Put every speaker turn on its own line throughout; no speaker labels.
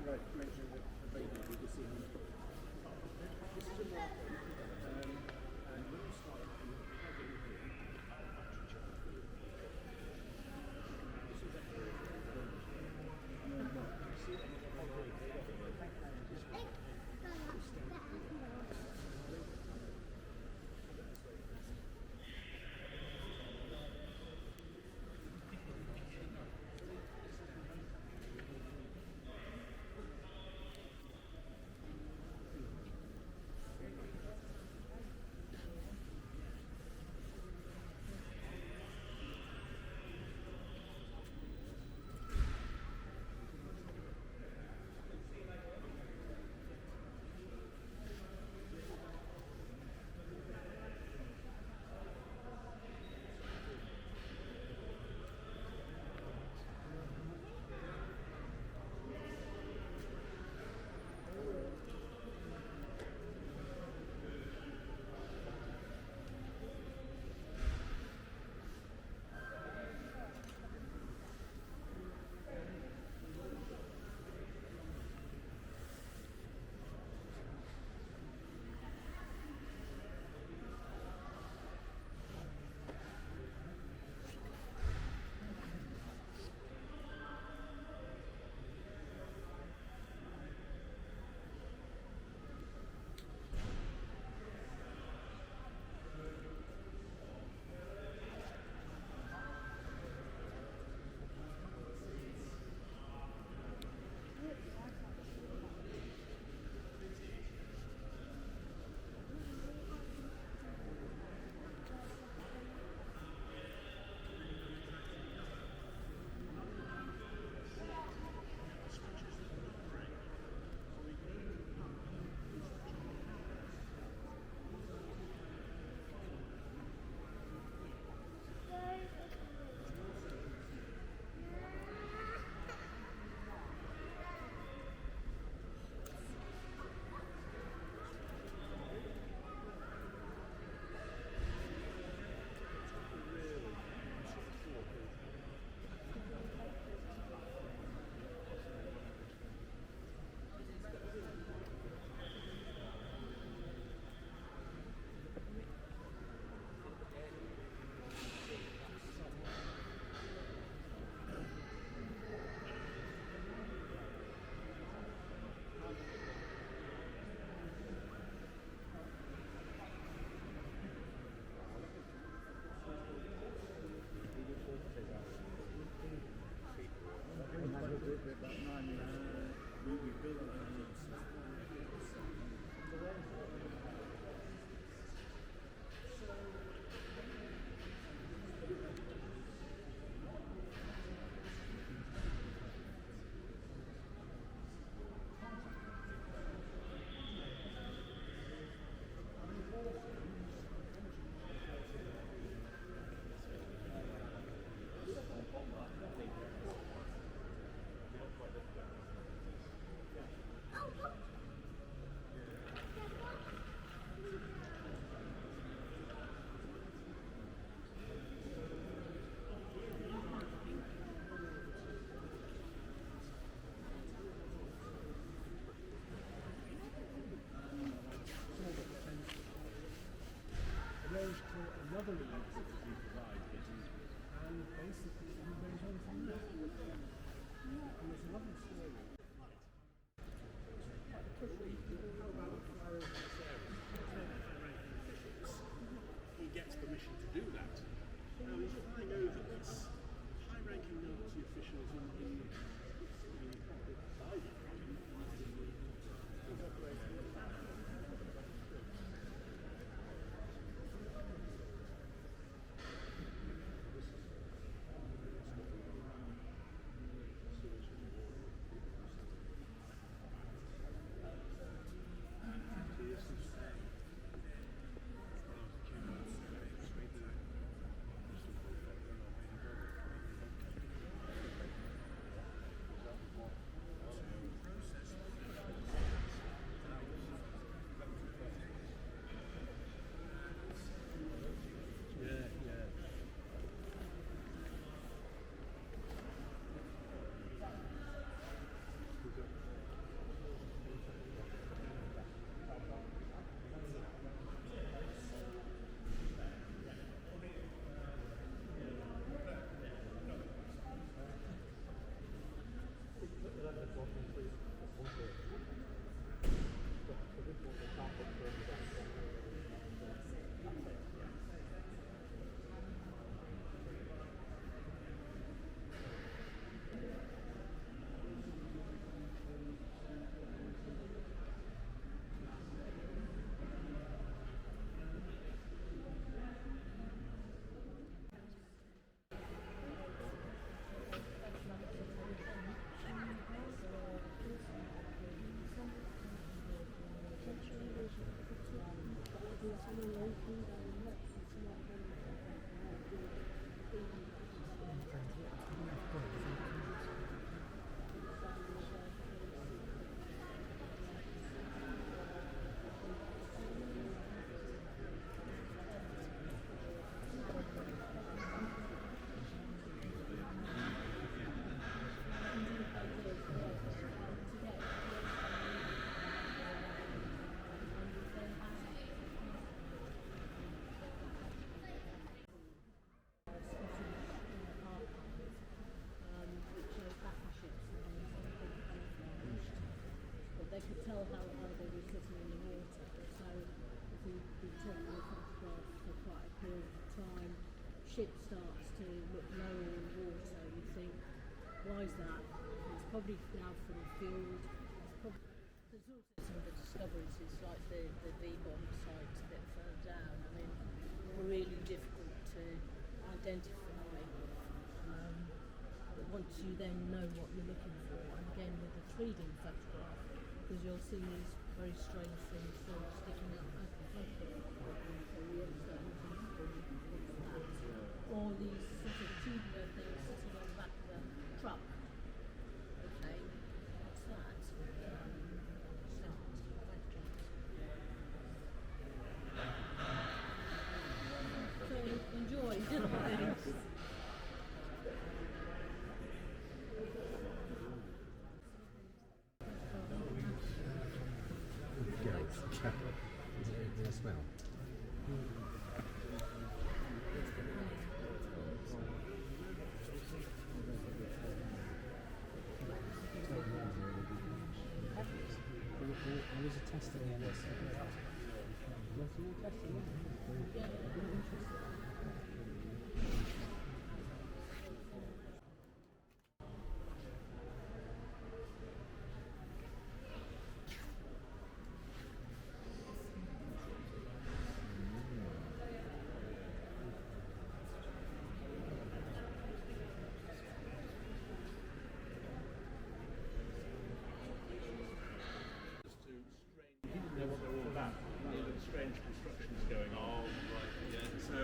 mentioned that the baby we could see him. This is a market, and when you start to plug in here, this is actually
They could tell how they were sitting in the water. So if you've been taking a photograph for quite a period of time, ship starts to look lower in water, you think, why is that? It's probably now from the field. There's also some of the discoveries, it's like the V-bomb site a bit further down. I mean, really difficult to identify. But once you then know what you're looking for, and again with the 3D photograph, because you'll see these very strange things sort of sticking out as the photograph. So you understand what's that. Or these sort of tubular things sitting on the back of a truck. Okay, what's that? So enjoy.
The smell. There was a test at the end of
strange constructions going on. So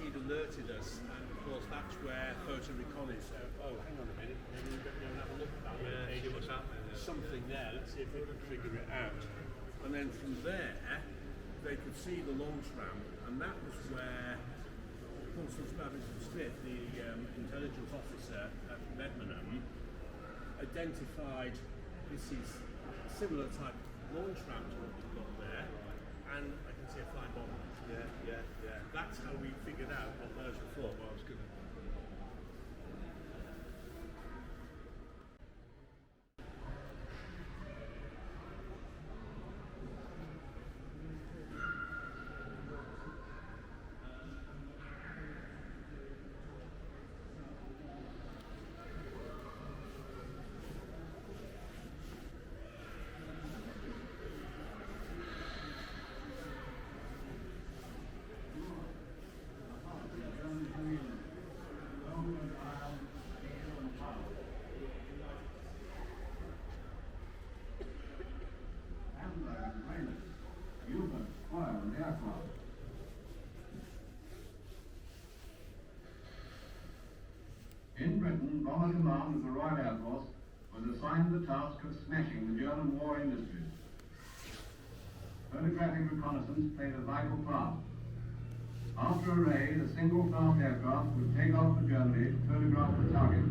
he'd alerted us, and of course that's where photo reconnaissance. Oh, hang on a minute, maybe we'll go and have a look at that.
Yeah, see what's happening there.
Something there, let's see if we can figure it out. And then from there, they could see the launch ramp, and that was where Constance Babington-Smith, the intelligence officer at Redmondham, identified this is a similar type of launch ramp to what we've got there, and I can see a flying bomb. Yeah. That's how we figured out what those were for.
Well, I was going to.
In Britain, Bomber Command of the Royal Air Force was assigned the task of smashing the German war industries. Photographic reconnaissance played a vital part. After a raid, a single fast aircraft would take off for Germany to photograph the target.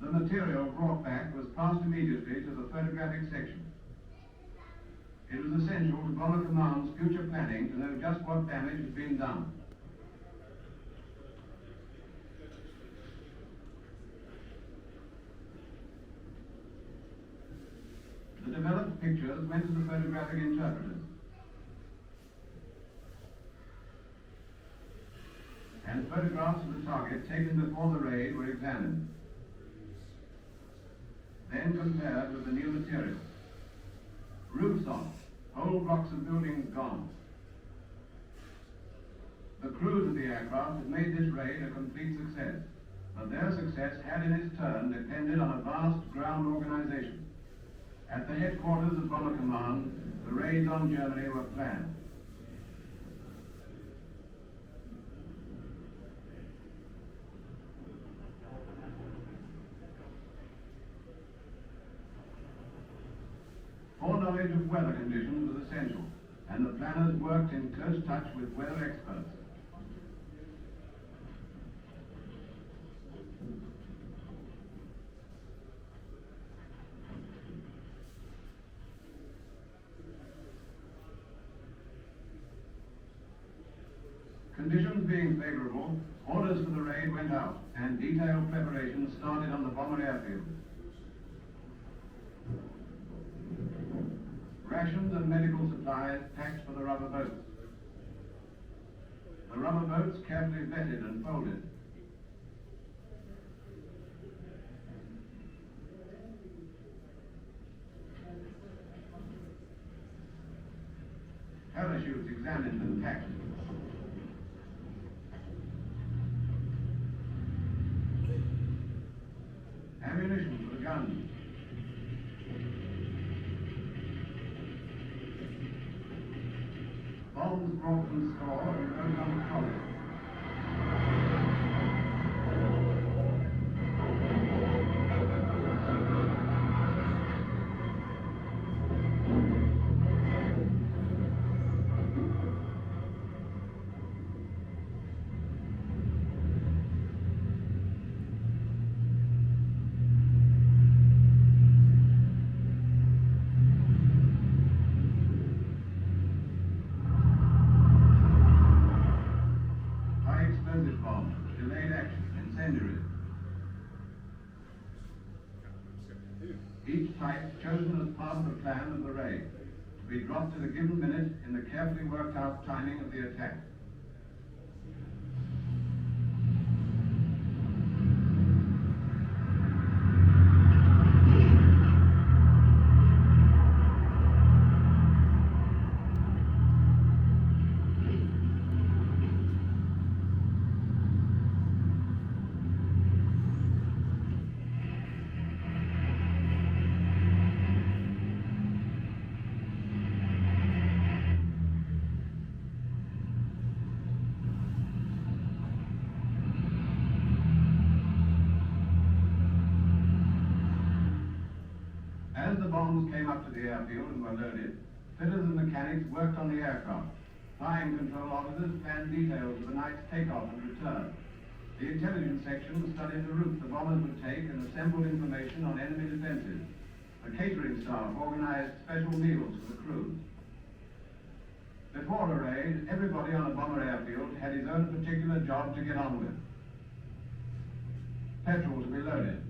The material brought back was passed immediately to the photographic section. It was essential to Bomber Command's future planning to know just what damage had been done. The developed pictures went to the photographic interpreters. And photographs of the target taken before the raid were examined. Then compared with the new material. Roofs off, whole blocks of buildings gone. The crews of the aircraft had made this raid a complete success, but their success had in its turn depended on a vast ground organization. At the headquarters of Bomber Command, the raids on Germany were planned. Foreknowledge of weather conditions was essential, and the planners worked in close touch with weather experts. Conditions being favorable, orders for the raid went out, and detailed preparations started on the bomber airfield. Rations and medical supplies packed for the rubber boats. The rubber boats carefully vetted and folded. Parachutes examined and packed. Ammunition for the guns. Bombs brought from store and loaded on the trolley. Delayed action, incendiaries. Each type chosen as part of the plan of the raid, to be dropped at a given minute in the carefully worked out timing of the attack. As the bombs came up to the airfield and were loaded, fitters and mechanics worked on the aircraft. Flying control officers planned details of the night's takeoff and return. The intelligence section studied the route the bombers would take and assembled information on enemy defenses. The catering staff organized special meals for the crews. Before the raid, everybody on a bomber airfield had his own particular job to get on with. Petrol to be loaded.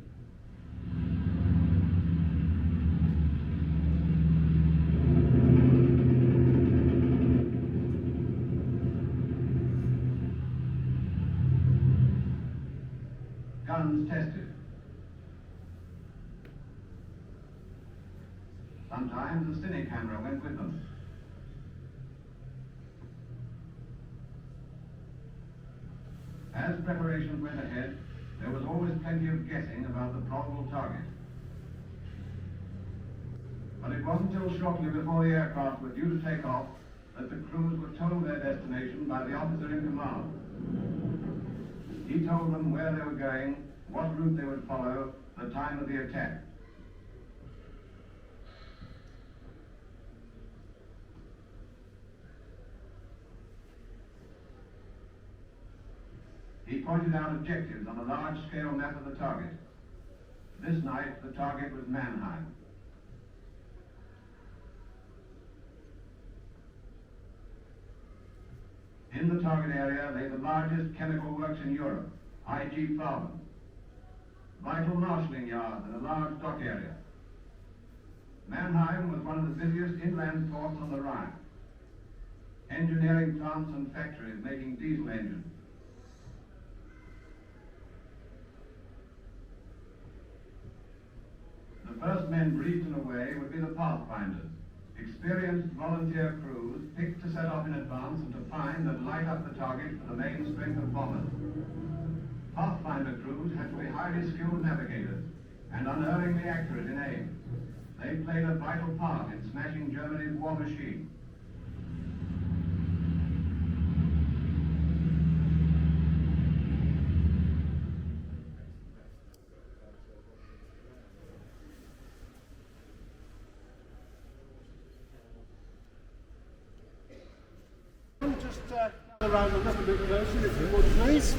Guns tested. Sometimes a cine camera went with them. As preparations went ahead, there was always plenty of guessing about the probable target. But it wasn't until shortly before the aircraft were due to take off that the crews were told their destination by the officer in command. He told them where they were going, what route they would follow, the time of the attack. He pointed out objectives on a large-scale map of the target. This night, the target was Mannheim. target area lay the largest chemical works in Europe, IG Farben, vital marshalling yards and a large dock area. Mannheim was one of the busiest inland ports on the Rhine. Engineering plants and factories making diesel engines. The first men briefed and away would be the pathfinders, experienced volunteer crews picked to set off in advance and to find and light up the target for the main strength of bombers. Pathfinder crews had to be highly skilled navigators and unerringly accurate in aim. They played a vital part in smashing Germany's war machine.
Just gather around a little bit closer, if you would, please.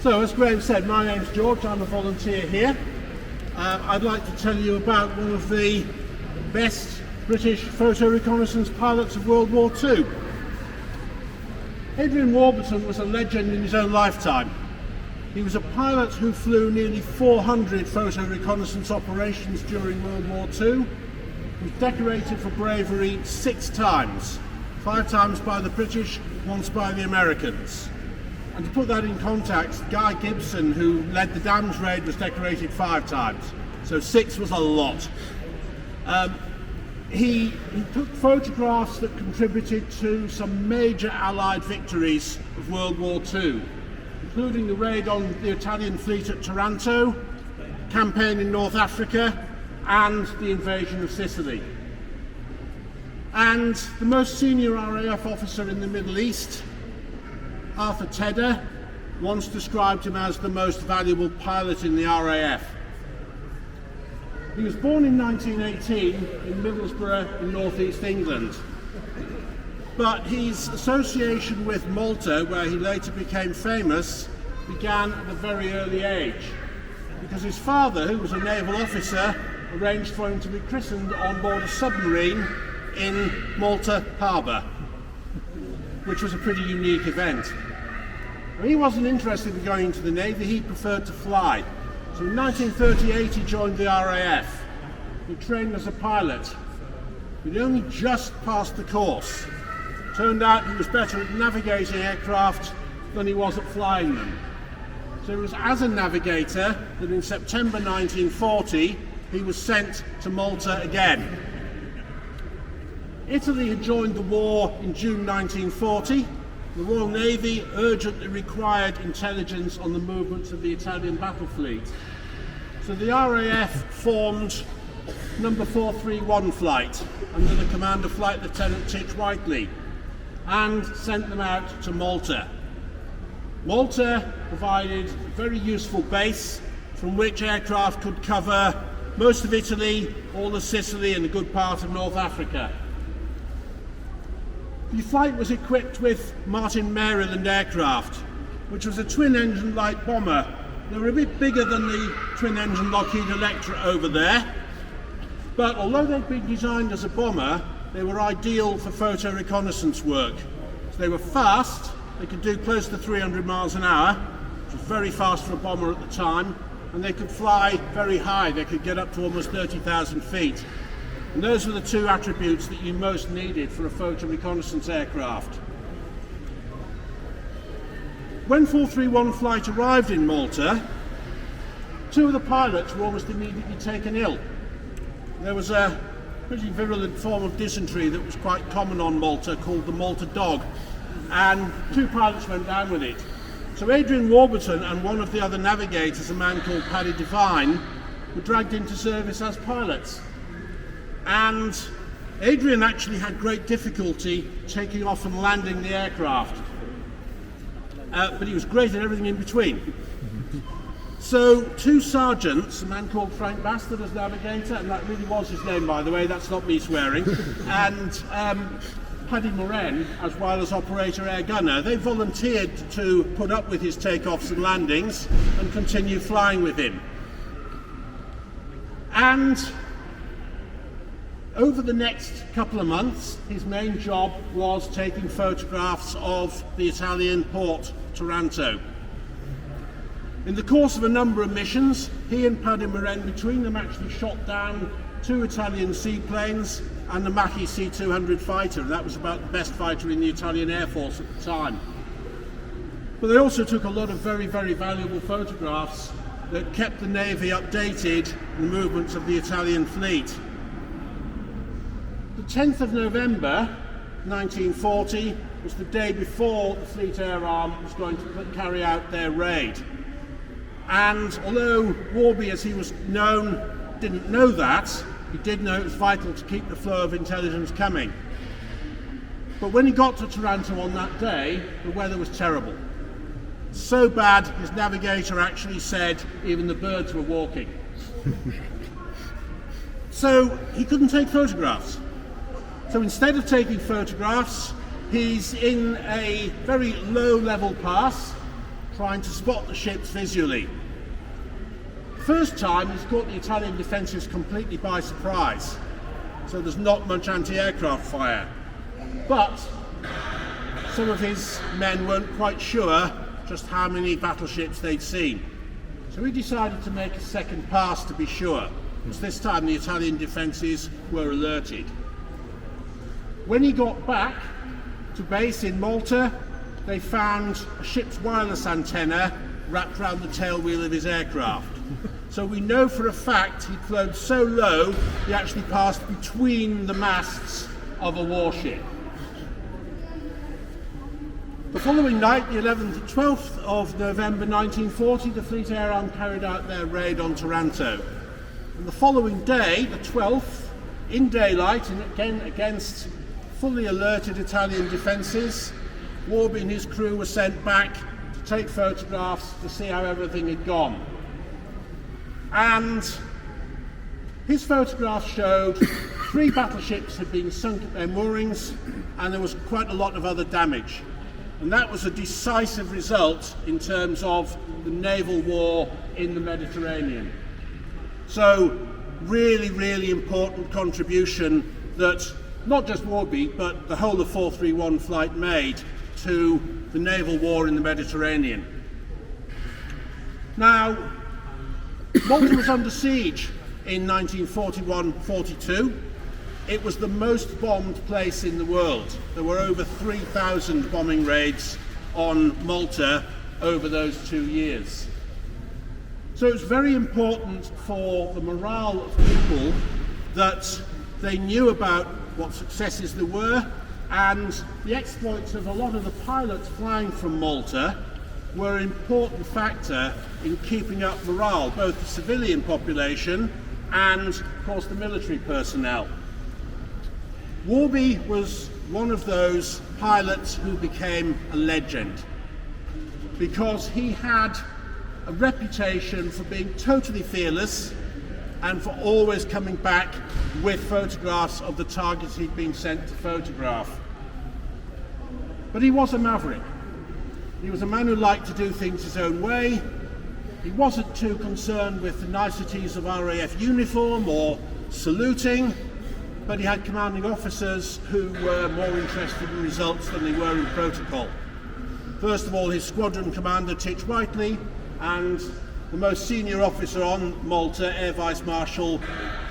So, as Graham said, my name's George. I'm a volunteer here. I'd like to tell you about one of the best British photo reconnaissance pilots of World War II. Adrian Warburton was a legend in his own lifetime. He was a pilot who flew nearly 400 photo reconnaissance operations during World War II. He was decorated for bravery 6 times, 5 times by the British, once by the Americans. And to put that in context, Guy Gibson, who led the Dams raid, was decorated 5 times, so 6 was a lot. He took photographs that contributed to some major Allied victories of World War II, including the raid on the Italian fleet at Taranto, campaign in North Africa, and the invasion of Sicily. And the most senior RAF officer in the Middle East, Arthur Tedder, once described him as the most valuable pilot in the RAF. He was born in 1918 in Middlesbrough in northeast England. But his association with Malta, where he later became famous, began at a very early age, because his father, who was a naval officer, arranged for him to be christened on board a submarine in Malta Harbour, which was a pretty unique event. He wasn't interested in going into the Navy, he preferred to fly. So in 1938 he joined the RAF. He trained as a pilot. He'd only just passed the course. Turned out he was better at navigating aircraft than he was at flying them. So it was as a navigator that in September 1940 he was sent to Malta again. Italy had joined the war in June 1940. The Royal Navy urgently required intelligence on the movements of the Italian battle fleet. So the RAF formed number 431 flight under the command of Flight Lieutenant Titch Whiteley and sent them out to Malta. Malta provided a very useful base from which aircraft could cover most of Italy, all of Sicily and a good part of North Africa. The flight was equipped with Martin Maryland aircraft, which was a twin-engine light bomber. They were a bit bigger than the twin-engine Lockheed Electra over there, but although they'd been designed as a bomber, they were ideal for photo reconnaissance work. So they were fast, they could do close to 300 miles an hour, which was very fast for a bomber at the time, and they could fly very high, they could get up to almost 30,000 feet. And those were the 2 attributes that you most needed for a photo reconnaissance aircraft. When 431 flight arrived in Malta, 2 of the pilots were almost immediately taken ill. There was a pretty virulent form of dysentery that was quite common on Malta called the Malta dog, and 2 pilots went down with it. So Adrian Warburton and one of the other navigators, a man called Paddy Devine, were dragged into service as pilots. And Adrian actually had great difficulty taking off and landing the aircraft. But he was great at everything in between. So 2 sergeants, a man called Frank Bastard as navigator, and that really was his name by the way, that's not me swearing, and Paddy Moran as wireless operator air gunner, they volunteered to put up with his takeoffs and landings and continue flying with him. And over the next couple of months, his main job was taking photographs of the Italian port, Taranto. In the course of a number of missions, he and Paddy Moren between them actually shot down 2 Italian seaplanes and the Macchi C-200 fighter, and that was about the best fighter in the Italian Air Force at the time. But they also took a lot of very, very valuable photographs that kept the Navy updated on the movements of the Italian fleet. The 10th of November 1940 was the day before the Fleet Air Arm was going to carry out their raid. And although Warby, as he was known, didn't know that, he did know it was vital to keep the flow of intelligence coming. But when he got to Taranto on that day, the weather was terrible. So bad, his navigator actually said even the birds were walking. So he couldn't take photographs. So instead of taking photographs, he's in a very low-level pass, trying to spot the ships visually. First time, he's caught the Italian defences completely by surprise, so there's not much anti-aircraft fire. But some of his men weren't quite sure just how many battleships they'd seen. So he decided to make a second pass to be sure, because this time the Italian defences were alerted. When he got back to base in Malta, they found a ship's wireless antenna wrapped around the tail wheel of his aircraft. So we know for a fact he'd flown so low he actually passed between the masts of a warship. The following night, the 11th and 12th of November 1940, the Fleet Air Arm carried out their raid on Taranto. And the following day, the 12th, in daylight and again against fully alerted Italian defences, Warby and his crew were sent back to take photographs to see how everything had gone. And his photographs showed 3 battleships had been sunk at their moorings, and there was quite a lot of other damage. And that was a decisive result in terms of the naval war in the Mediterranean. So really, really important contribution that not just Warby, but the whole of 431 flight made to the naval war in the Mediterranean. Now, Malta was under siege in 1941-42. It was the most bombed place in the world. There were over 3,000 bombing raids on Malta over those 2 years. So it's very important for the morale of people that they knew about what successes there were, and the exploits of a lot of the pilots flying from Malta were an important factor in keeping up morale, both the civilian population and, of course, the military personnel. Warby was one of those pilots who became a legend because he had a reputation for being totally fearless and for always coming back with photographs of the targets he'd been sent to photograph. But he was a maverick. He was a man who liked to do things his own way. He wasn't too concerned with the niceties of RAF uniform or saluting, but he had commanding officers who were more interested in results than they were in protocol. First of all, his squadron commander, Titch Whiteley, and the most senior officer on Malta, Air Vice Marshal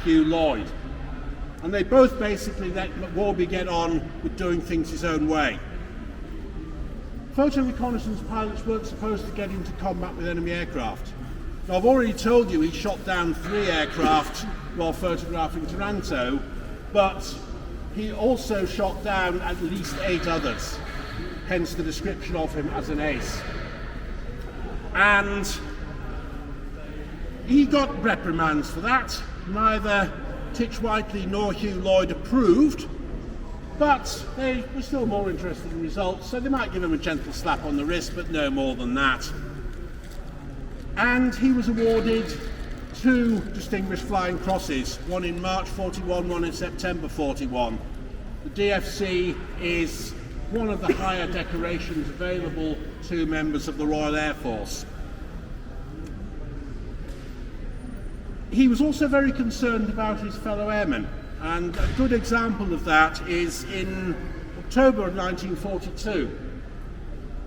Hugh Lloyd. And they both basically let Warby get on with doing things his own way. Photo reconnaissance pilots weren't supposed to get into combat with enemy aircraft. Now, I've already told you he shot down 3 aircraft while photographing Taranto, but he also shot down at least 8 others, hence the description of him as an ace. And he got reprimands for that. Neither Titch Whiteley nor Hugh Lloyd approved, but they were still more interested in results, so they might give him a gentle slap on the wrist, but no more than that. And he was awarded 2 Distinguished Flying Crosses, one in March 41, one in September 41. The DFC is one of the higher decorations available to members of the Royal Air Force. He was also very concerned about his fellow airmen. And a good example of that is in October of 1942.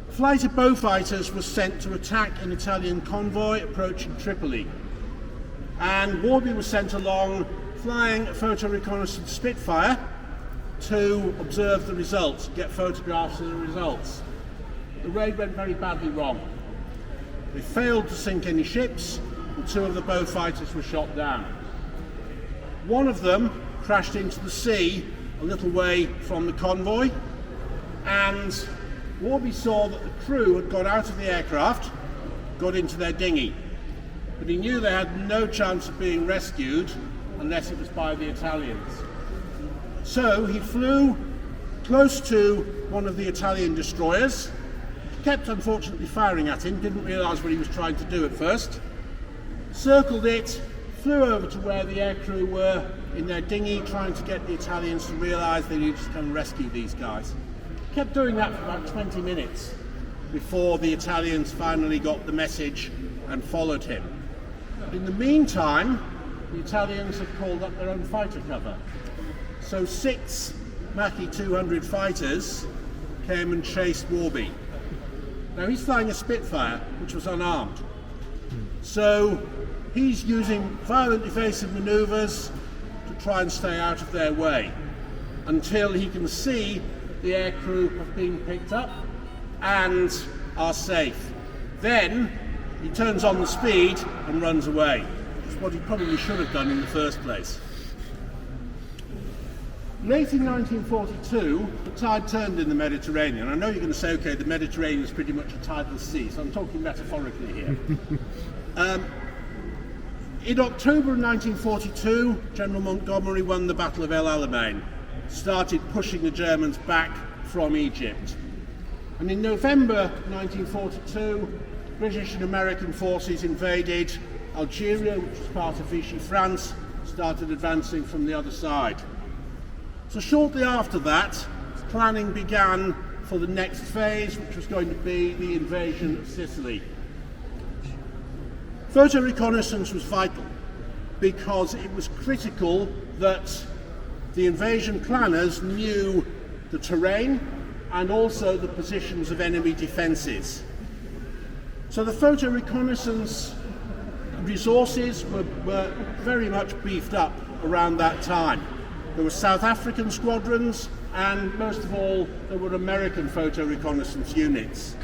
A flight of Beaufighters was sent to attack an Italian convoy approaching Tripoli. And Warby was sent along flying a photo reconnaissance Spitfire to observe the results, get photographs of the results. The raid went very badly wrong. They failed to sink any ships, and 2 of the Beaufighters were shot down. One of them crashed into the sea a little way from the convoy, and Warby saw that the crew had got out of the aircraft, got into their dinghy, but he knew they had no chance of being rescued unless it was by the Italians. So he flew close to one of the Italian destroyers, kept unfortunately firing at him, didn't realise what he was trying to do at first, circled it, flew over to where the aircrew were in their dinghy, trying to get the Italians to realise they needed to come and rescue these guys. Kept doing that for about 20 minutes before the Italians finally got the message and followed him. In the meantime, the Italians had called up their own fighter cover. So 6 Macchi 200 fighters came and chased Warby. Now he's flying a Spitfire, which was unarmed. So he's using violent evasive manoeuvres to try and stay out of their way until he can see the aircrew have been picked up and are safe. Then he turns on the speed and runs away. It's what he probably should have done in the first place. Late in 1942, the tide turned in the Mediterranean. I know you're going to say, okay, the Mediterranean is pretty much a tidal sea, so I'm talking metaphorically here. In October of 1942, General Montgomery won the Battle of El Alamein, started pushing the Germans back from Egypt. And in November 1942, British and American forces invaded Algeria, which was part of Vichy France, started advancing from the other side. So shortly after that, planning began for the next phase, which was going to be the invasion of Sicily. Photo reconnaissance was vital because it was critical that the invasion planners knew the terrain and also the positions of enemy defences. So the photo reconnaissance resources were very much beefed up around that time. There were South African squadrons, and most of all, there were American photo reconnaissance units.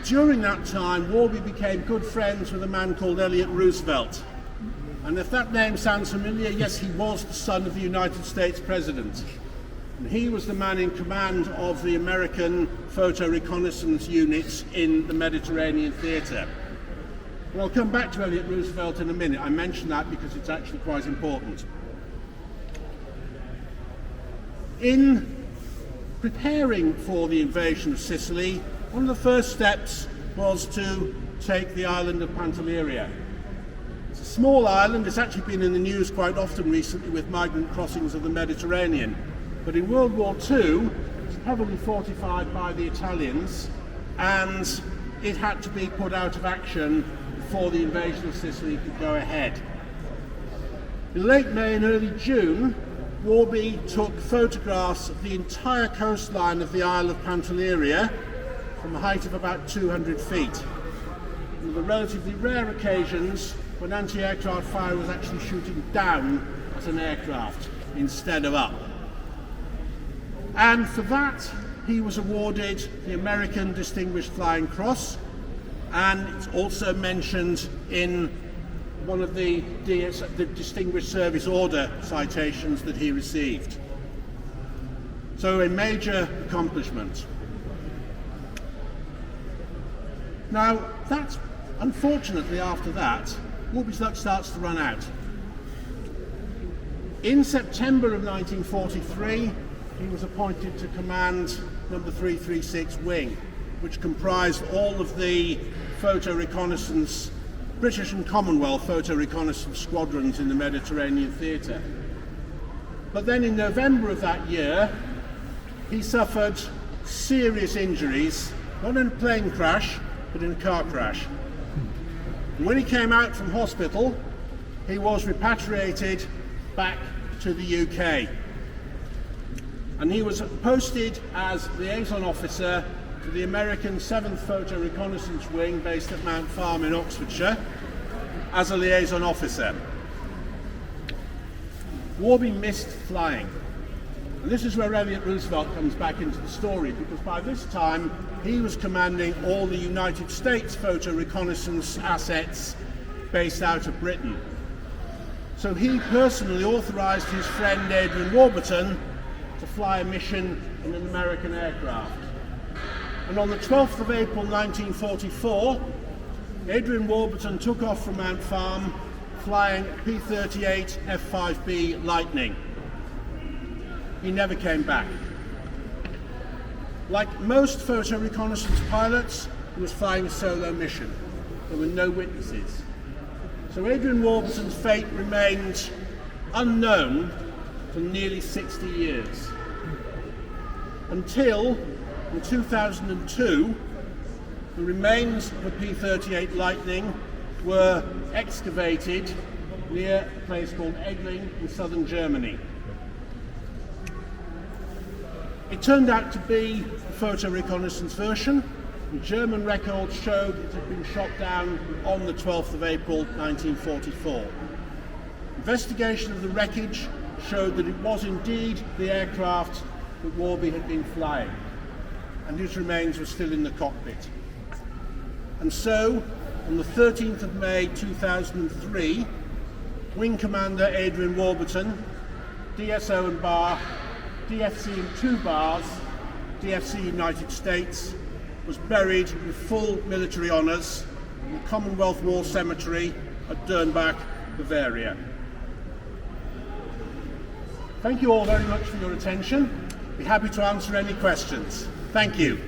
During that time, Warby became good friends with a man called Elliott Roosevelt. And if that name sounds familiar, yes, he was the son of the United States President. And he was the man in command of the American photo reconnaissance units in the Mediterranean theatre. Well, I'll come back to Elliott Roosevelt in a minute. I mention that because it's actually quite important. In preparing for the invasion of Sicily, one of the first steps was to take the island of Pantelleria. It's a small island. It's actually been in the news quite often recently with migrant crossings of the Mediterranean. But in World War II, it's heavily fortified by the Italians, and it had to be put out of action before the invasion of Sicily could go ahead. In late May and early June, Warby took photographs of the entire coastline of the Isle of Pantelleria from a height of about 200 feet. On the relatively rare occasions when anti-aircraft fire was actually shooting down at an aircraft instead of up. And for that, he was awarded the American Distinguished Flying Cross, and it's also mentioned in one of the Distinguished Service Order citations that he received. So a major accomplishment. Now, that's unfortunately after that, Warby's luck starts to run out. In September of 1943, he was appointed to command number 336 Wing, which comprised all of the photo reconnaissance, British and Commonwealth photo reconnaissance squadrons in the Mediterranean theatre. But then in November of that year, he suffered serious injuries, not in a plane crash, but in a car crash. And when he came out from hospital, he was repatriated back to the UK. And he was posted as liaison officer to the American 7th Photo Reconnaissance Wing based at Mount Farm in Oxfordshire as a liaison officer. Warby missed flying. And this is where Elliott Roosevelt comes back into the story, because by this time he was commanding all the United States photo reconnaissance assets based out of Britain. So he personally authorized his friend Adrian Warburton to fly a mission in an American aircraft. And on the 12th of April 1944, Adrian Warburton took off from Mount Farm flying P-38 F-5B Lightning. He never came back. Like most photo reconnaissance pilots, he was flying a solo mission. There were no witnesses. So Adrian Warburton's fate remained unknown for nearly 60 years. Until, in 2002, the remains of a P-38 Lightning were excavated near a place called Egling in southern Germany. It turned out to be a photo reconnaissance version. The German records showed it had been shot down on the 12th of April 1944. Investigation of the wreckage showed that it was indeed the aircraft that Warby had been flying, and his remains were still in the cockpit. And so, on the 13th of May 2003, Wing Commander Adrian Warburton, DSO and bar, DFC in 2 bars, DFC United States, was buried with full military honours in the Commonwealth War Cemetery at Dernbach, Bavaria. Thank you all very much for your attention. Be happy to answer any questions. Thank you.